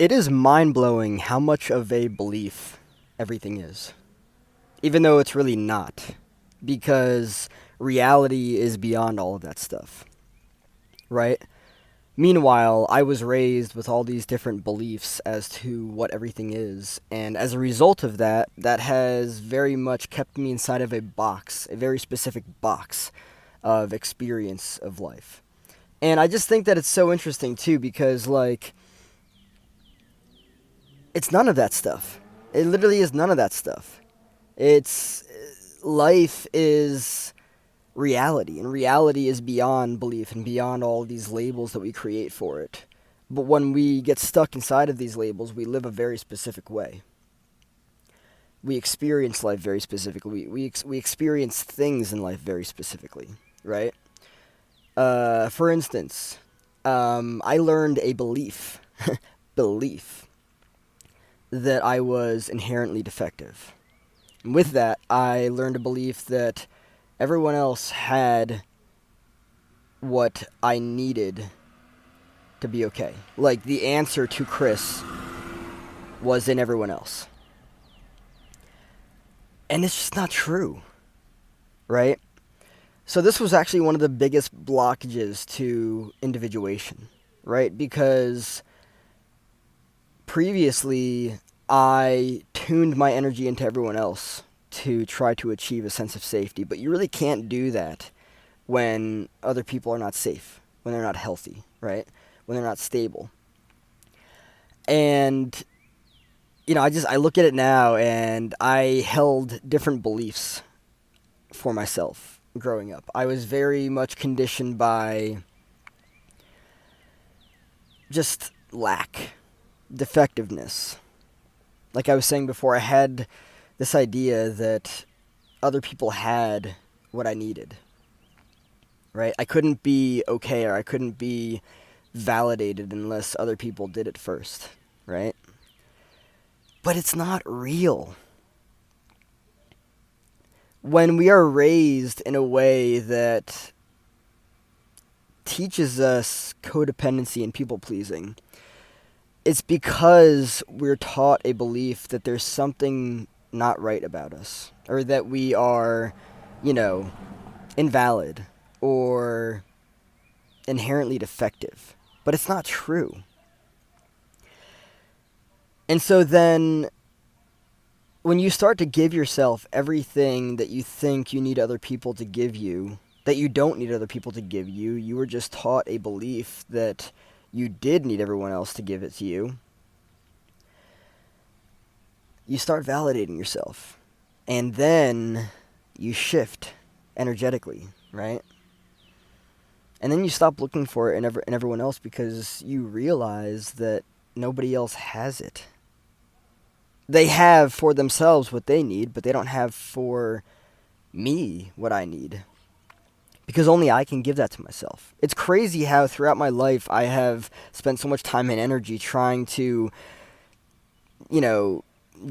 It is mind-blowing how much of a belief everything is, even though it's really not, because reality is beyond all of that stuff, right? Meanwhile, I was raised with all these different beliefs as to what everything is, and as a result of that, that has very much kept me inside of a box, a very specific box of experience of life. And I just think that it's so interesting too because it's none of that stuff. It literally is none of that stuff. It's life is reality, and reality is beyond belief and beyond all these labels that we create for it. But when we get stuck inside of these labels, we live a very specific way. We experience life very specifically. We experience things in life very specifically, right? For instance, I learned a belief that I was inherently defective. And with that, I learned a belief that everyone else had what I needed to be okay. Like the answer to Chris was in everyone else. And it's just not true, right? So this was actually one of the biggest blockages to individuation, right? Because previously I tuned my energy into everyone else to try to achieve a sense of safety, but you really can't do that when other people are not safe, when they're not healthy, right? When they're not stable. And I look at it now and I held different beliefs for myself growing up. I was very much conditioned by just lack, defectiveness. Like I was saying before, I had this idea that other people had what I needed, right? I couldn't be okay or I couldn't be validated unless other people did it first, right? But it's not real. When we are raised in a way that teaches us codependency and people pleasing, it's because we're taught a belief that there's something not right about us, or that we are, you know, invalid or inherently defective. But it's not true. And so then when you start to give yourself everything that you think you need other people to give you, that you don't need other people to give you, you were just taught a belief that you did need everyone else to give it to you, you start validating yourself. And then you shift energetically, right? And then you stop looking for it in everyone else because you realize that nobody else has it. They have for themselves what they need, but they don't have for me what I need. Because only I can give that to myself. It's crazy how throughout my life I have spent so much time and energy trying to,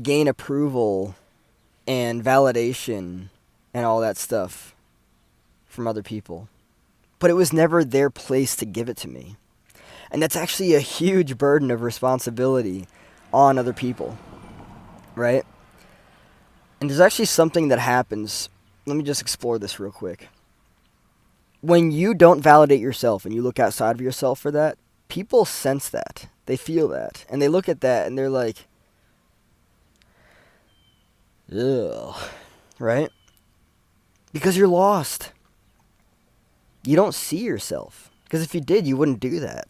gain approval and validation and all that stuff from other people. But it was never their place to give it to me. And that's actually a huge burden of responsibility on other people, right? And there's actually something that happens. Let me just explore this real quick. When you don't validate yourself and you look outside of yourself for that, people sense that. They feel that. And they look at that and they're like, ugh, right? Because you're lost. You don't see yourself. Because if you did, you wouldn't do that.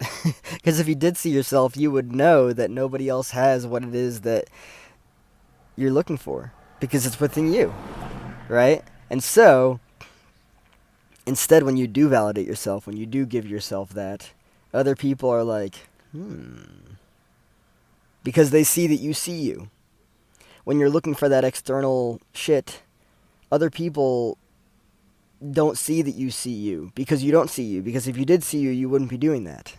Because if you did see yourself, you would know that nobody else has what it is that you're looking for. Because it's within you, right? And so, instead, when you do validate yourself, when you do give yourself that, other people are like, because they see that you see you. When you're looking for that external shit, other people don't see that you see you because you don't see you. Because if you did see you, you wouldn't be doing that.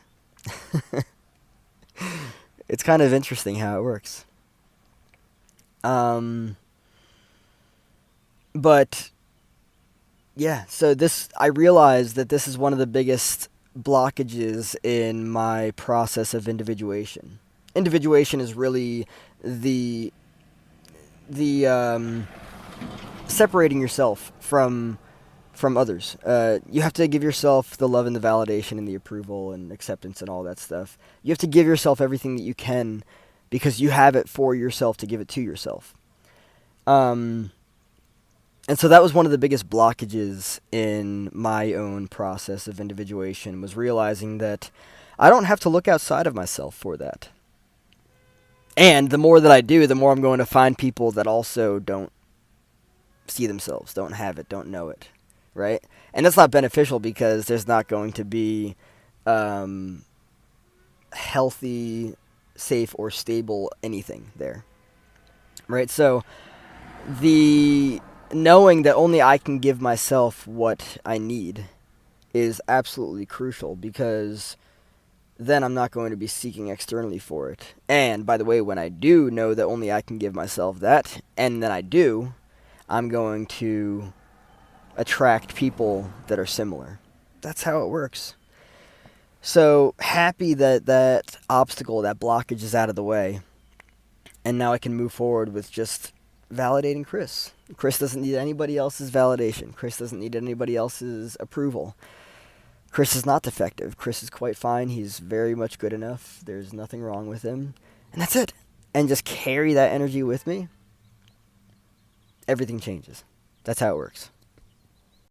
It's kind of interesting how it works. But yeah, so I realized that this is one of the biggest blockages in my process of individuation. Individuation is really the the separating yourself from others. You have to give yourself the love and the validation and the approval and acceptance and all that stuff. You have to give yourself everything that you can because you have it for yourself to give it to yourself. And so that was one of the biggest blockages in my own process of individuation, was realizing that I don't have to look outside of myself for that. And the more that I do, the more I'm going to find people that also don't see themselves, don't have it, don't know it, right? And that's not beneficial because there's not going to be healthy, safe, or stable anything there, right? So the knowing that only I can give myself what I need is absolutely crucial, because then I'm not going to be seeking externally for it. And by the way, when I do know that only I can give myself that, and then I do, I'm going to attract people that are similar. That's how it works. So happy that that obstacle, that blockage is out of the way. And now I can move forward with just validating Chris. Chris doesn't need anybody else's validation. Chris doesn't need anybody else's approval. Chris is not defective. Chris is quite fine. He's very much good enough. There's nothing wrong with him. And that's it. And just carry that energy with me. Everything changes. That's how it works.